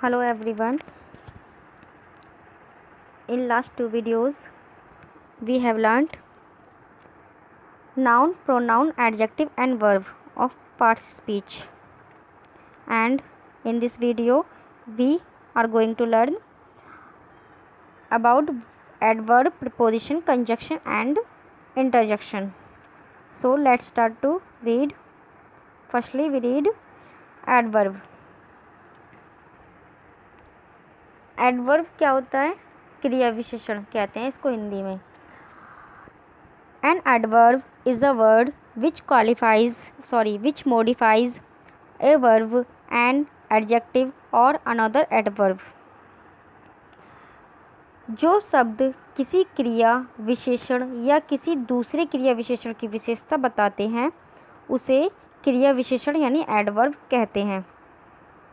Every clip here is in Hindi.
Hello everyone. In last two videos we have learnt noun, pronoun, adjective and verb of parts speech, and in this video we are going to learn about adverb, preposition, conjunction and interjection. So let's start to read. Firstly we read adverb. Adverb क्या होता है? क्रिया विशेषण कहते हैं इसको हिंदी में. An adverb is a word which modifies a verb, an adjective or another adverb. जो शब्द किसी क्रिया विशेषण या किसी दूसरे क्रिया विशेषण की विशेषता बताते हैं उसे क्रिया विशेषण यानी एडवर्ब कहते हैं.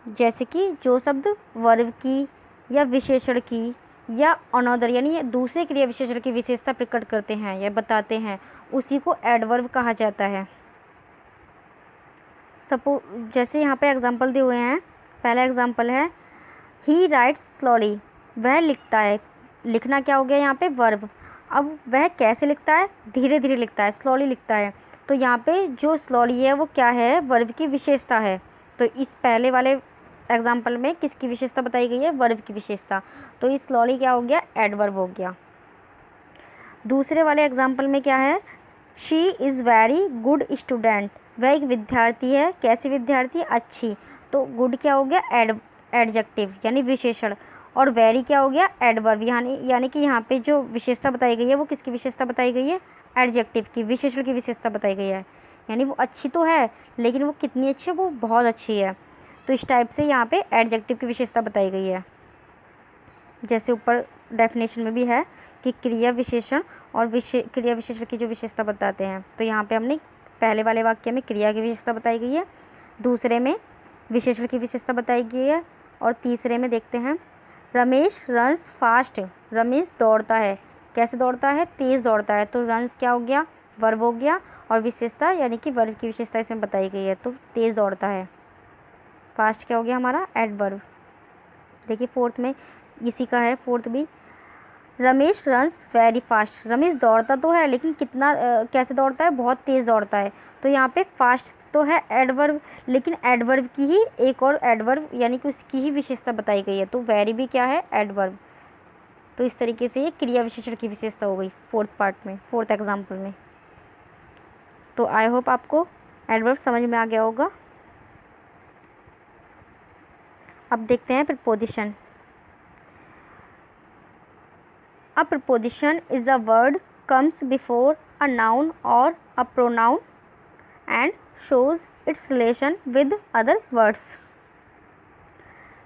जैसे कि जो शब्द वर्ब की या विशेषण की या अनदर यानी दूसरे क्रिया विशेषण की विशेषता प्रकट करते हैं या बताते हैं उसी को एडवर्ब कहा जाता है. जैसे यहाँ पे एग्जांपल दिए हुए हैं. पहला एग्जांपल है ही राइट्स स्लोली. वह लिखता है. लिखना क्या हो गया यहाँ पे? वर्ब. अब वह कैसे लिखता है? धीरे धीरे लिखता है, स्लोली लिखता है. तो यहाँ पे जो स्लोली है वो क्या है? वर्ब की विशेषता है. तो इस पहले वाले एग्जाम्पल में किसकी विशेषता बताई गई है? वर्ब की विशेषता. तो इस स्लोली क्या हो गया? एडवर्ब हो गया. दूसरे वाले एग्जाम्पल में क्या है? She is very good student. वह एक विद्यार्थी है. कैसी विद्यार्थी? अच्छी. तो गुड क्या हो गया? एडजेक्टिव यानी विशेषण. और वेरी क्या हो गया? एडवर्ब. यानी कि यहाँ पे जो विशेषता बताई गई है वो किसकी विशेषता बताई गई है? एडजेक्टिव की, विशेषण की विशेषता बताई गई है. यानी वो अच्छी तो है लेकिन वो कितनी अच्छी है? वो बहुत अच्छी है. तो इस टाइप से यहाँ पे एडजेक्टिव की विशेषता बताई गई है. जैसे ऊपर डेफिनेशन में भी है कि क्रिया विशेषण और क्रिया विशेषण की जो विशेषता बताते हैं. तो यहाँ पे हमने पहले वाले वाक्य में क्रिया की विशेषता बताई गई है, दूसरे में विशेषण की विशेषता बताई गई है और तीसरे में देखते हैं रमेश रन्स फास्ट. रमेश दौड़ता है. कैसे दौड़ता है? तेज़ दौड़ता है. तो रन्स क्या हो गया? वर्ब हो गया. और विशेषता यानी कि वर्ब की विशेषता इसमें बताई गई है. तो तेज़ दौड़ता है. फास्ट क्या हो गया हमारा? एडवर्ब. देखिए फोर्थ में इसी का है. फोर्थ भी Ramesh runs very fast. Ramesh दौड़ता तो है लेकिन कितना कैसे दौड़ता है? बहुत तेज़ दौड़ता है. तो यहाँ पे फास्ट तो है एडवर्ब लेकिन एडवर्ब की ही एक और एडवर्ब यानी कि उसकी ही विशेषता बताई गई है. तो वेरी भी क्या है? एडवर्ब. तो इस तरीके से ये क्रिया विशेषण की विशेषता हो गई फोर्थ पार्ट में, फोर्थ एग्जाम्पल में. तो आई होप आपको एडवर्ब समझ में आ गया होगा. अब देखते हैं preposition. A preposition is a word comes before a noun or a pronoun and shows its relation with other words.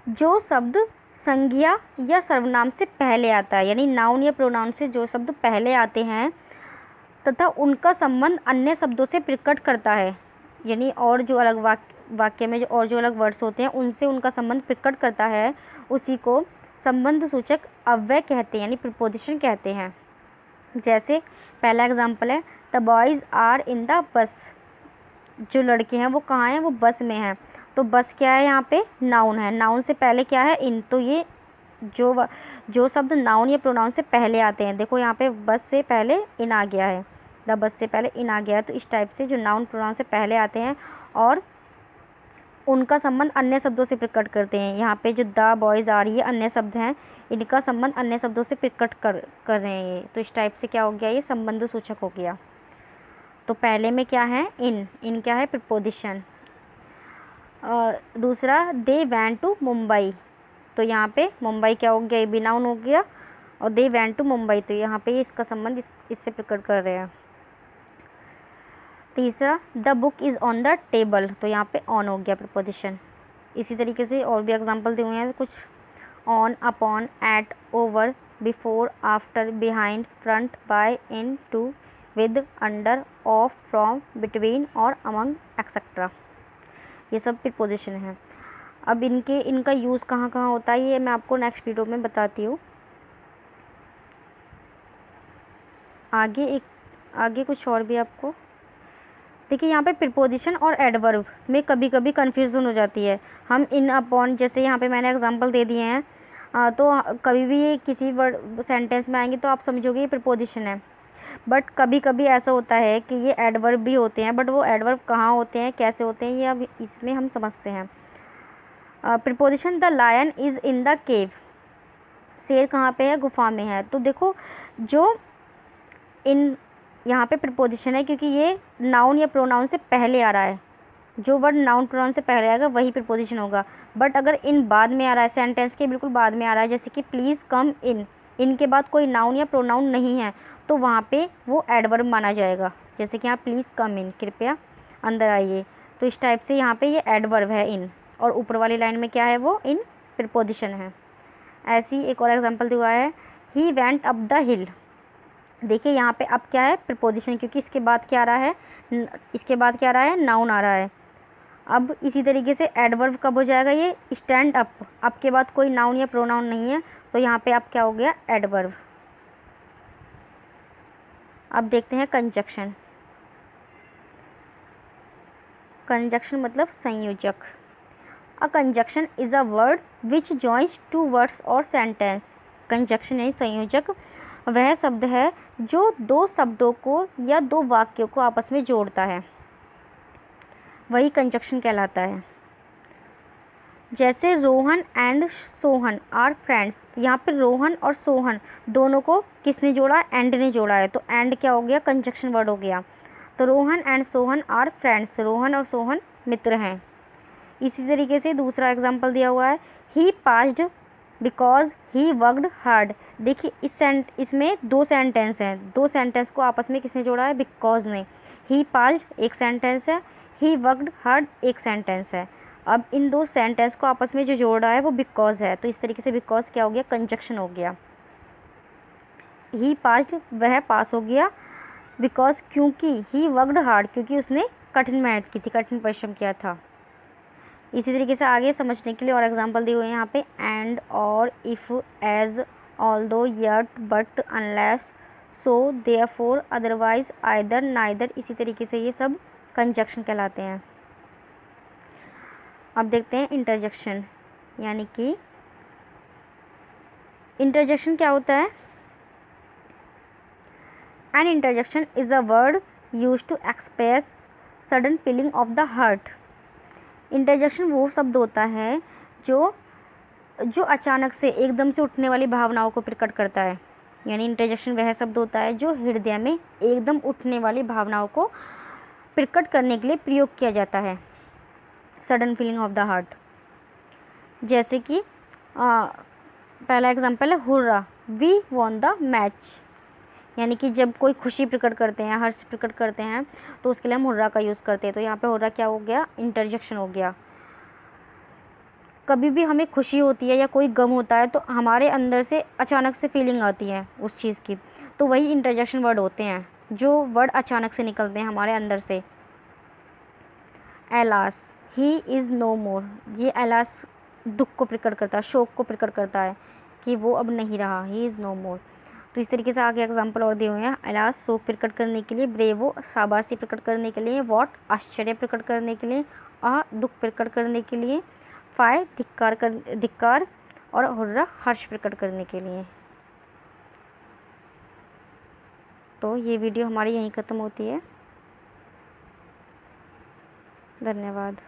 जो शब्द संज्ञा या सर्वनाम से पहले आता है यानी नाउन या प्रोनाउन से जो शब्द पहले आते हैं तथा उनका संबंध अन्य शब्दों से प्रकट करता है यानी और जो अलग वाक्य में जो अलग वर्ड्स होते हैं उनसे उनका संबंध प्रकट करता है उसी को संबंध सूचक अव्यय कहते हैं यानी प्रीपोजिशन कहते हैं. जैसे पहला एग्जांपल है the boys are in the bus. जो लड़के हैं वो कहाँ हैं? वो बस में हैं. तो बस क्या है? यहाँ पे नाउन है. नाउन से पहले क्या है? इन. तो ये जो शब्द नाउन या प्रोनाउन से पहले आते हैं, देखो यहाँ पे बस से पहले इन आ गया है, द बस से पहले इन आ गया है. तो इस टाइप से जो नाउन प्रोनाउन से पहले आते हैं और उनका संबंध अन्य शब्दों से प्रकट करते हैं. यहाँ पे जो द बॉयज़ आर ये अन्य शब्द हैं, इनका संबंध अन्य शब्दों से प्रकट कर रहे हैं ये. तो इस टाइप से क्या हो गया? ये संबंध सूचक हो गया. तो पहले में क्या है? इन. इन क्या है? प्रीपोजिशन. दूसरा दे वेंट टू मुंबई. तो यहाँ पे मुंबई क्या हो गया? ये भी नाउन हो गया. और दे वेंट टू मुंबई तो यहाँ पे इसका संबंध इससे प्रकट कर रहे हैं. तीसरा the book is on the table. तो यहाँ पे ऑन हो गया प्रीपोजिशन. इसी तरीके से और भी एग्जांपल दिए हुए हैं कुछ. On, upon, at, over, before, after, behind, front, by, in, to, with, under, of, from, between और अमंग एक्सेट्रा. ये सब प्रीपोजिशन है. अब इनका यूज़ कहाँ कहाँ होता है ये मैं आपको नेक्स्ट वीडियो में बताती हूँ. आगे कुछ और भी आपको देखिए यहाँ पे प्रीपोजिशन और एडवर्ब में कभी कभी कन्फ्यूज़न हो जाती है। हम इन अपॉन, जैसे यहाँ पे मैंने एग्जांपल दे दिए हैं, तो कभी भी ये किसी वर्ड सेंटेंस में आएंगे तो आप समझोगे ये प्रीपोजिशन है, बट कभी कभी ऐसा होता है कि ये एडवर्ब भी होते हैं। बट वो एडवर्ब कहाँ होते हैं, कैसे होते हैं, ये अब इसमें हम समझते हैं। Preposition, the lion is in the cave, शेर कहाँ पे है, गुफा में है। तो देखो जो इन यहाँ पे प्रीपोजिशन है क्योंकि ये नाउन या प्रोनाउन से पहले आ रहा है। जो वर्ड नाउन प्रोनाउन से पहले आएगा वही प्रीपोजिशन होगा। बट अगर इन बाद में आ रहा है, सेंटेंस के बिल्कुल बाद में आ रहा है, जैसे कि प्लीज़ कम इन, इनके बाद कोई नाउन या प्रोनाउन नहीं है, तो वहाँ पे वो एडवर्ब माना जाएगा। जैसे कि यहाँ प्लीज़ कम इन, कृपया अंदर आइए, तो इस टाइप से यहाँ पे ये एडवर्ब है इन, और ऊपर वाली लाइन में क्या है, वो इन प्रीपोजिशन है। ऐसी एक और एग्जांपल दिया है, ही वेंट अप द हिल। देखिए यहाँ पे अब क्या है, प्रीपोजिशन, क्योंकि इसके बाद क्या आ रहा है, इसके बाद क्या आ रहा है, नाउन आ रहा है। अब इसी तरीके से एडवर्ब कब हो जाएगा, ये स्टैंड अप, अप के बाद कोई नाउन या प्रोनाउन नहीं है, तो यहाँ पे अब क्या हो गया, एडवर्ब। अब देखते हैं कंजक्शन। कंजक्शन मतलब संयोजक। A conjunction is a word which joins two words और सेंटेंस। कंजक्शन यानी संयोजक वह शब्द है जो दो शब्दों को या दो वाक्यों को आपस में जोड़ता है, वही कंजक्शन कहलाता है। जैसे Rohan and Sohan are friends, यहाँ पे रोहन और सोहन दोनों को किसने जोड़ा, एंड ने जोड़ा है, तो एंड क्या हो गया, कंजक्शन वर्ड हो गया। तो Rohan and Sohan are friends, Rohan और सोहन मित्र हैं। इसी तरीके से दूसरा एग्जाम्पल दिया हुआ है, he passed because he worked hard. देखिए इसमें दो सेंटेंस हैं, दो सेंटेंस को आपस में किसने जोड़ा है, बिकॉज ने। ही पास्ड एक सेंटेंस है, ही वर्कड हार्ड एक सेंटेंस है। अब इन दो सेंटेंस को आपस में जो जोड़ रहा है वो बिकॉज है, तो इस तरीके से बिकॉज क्या हो गया, कंजक्शन हो गया। ही पास्ड वह पास हो गया, बिकॉज क्योंकि ही वर्कड हार्ड क्योंकि उसने कठिन मेहनत की थी, कठिन परिश्रम किया था। इसी तरीके से आगे समझने के लिए और एग्जांपल दिए हुए हैं यहाँ पे, एंड, और, if, as, although, yet, but, unless, so, therefore, otherwise, either, neither. इसी तरीके से ये सब कंजक्शन कहलाते हैं। अब देखते हैं इंटरजेक्शन, यानी कि इंटरजेक्शन क्या होता है। An interjection is a word used to express sudden feeling of the heart. Interjection वो शब्द होता है जो अचानक से एकदम से उठने वाली भावनाओं को प्रकट करता है। यानी इंटरजेक्शन वह शब्द होता है जो हृदय में एकदम उठने वाली भावनाओं को प्रकट करने के लिए प्रयोग किया जाता है, sudden feeling of the heart. जैसे कि पहला एग्जांपल है hurrah, we won the match. यानी कि जब कोई खुशी प्रकट करते हैं, हर्ष प्रकट करते हैं, तो उसके लिए हम हुर्रा का यूज़ करते हैं। तो यहाँ पे हुर्रा क्या हो गया, इंटरजेक्शन हो गया। कभी भी हमें खुशी होती है या कोई गम होता है तो हमारे अंदर से अचानक से फीलिंग आती है उस चीज़ की, तो वही इंटरजेक्शन वर्ड होते हैं, जो वर्ड अचानक से निकलते हैं हमारे अंदर से। एलास, ही इज़ नो मोर, ये एलास दुख को प्रकट करता है, शोक को प्रकट करता है कि वो अब नहीं रहा, ही इज़ नो मोर। तो इस तरीके से आगे एग्जाम्पल और दिए हुए हैं, एलास शोक प्रकट करने के लिए, ब्रेवो शाबाशी प्रकट करने के लिए, वॉट आश्चर्य प्रकट करने के लिए, दुख प्रकट करने के लिए, फाय धिक्कार, और हुर्रा हर्ष प्रकट करने के लिए। तो ये वीडियो हमारी यहीं ख़त्म होती है। धन्यवाद।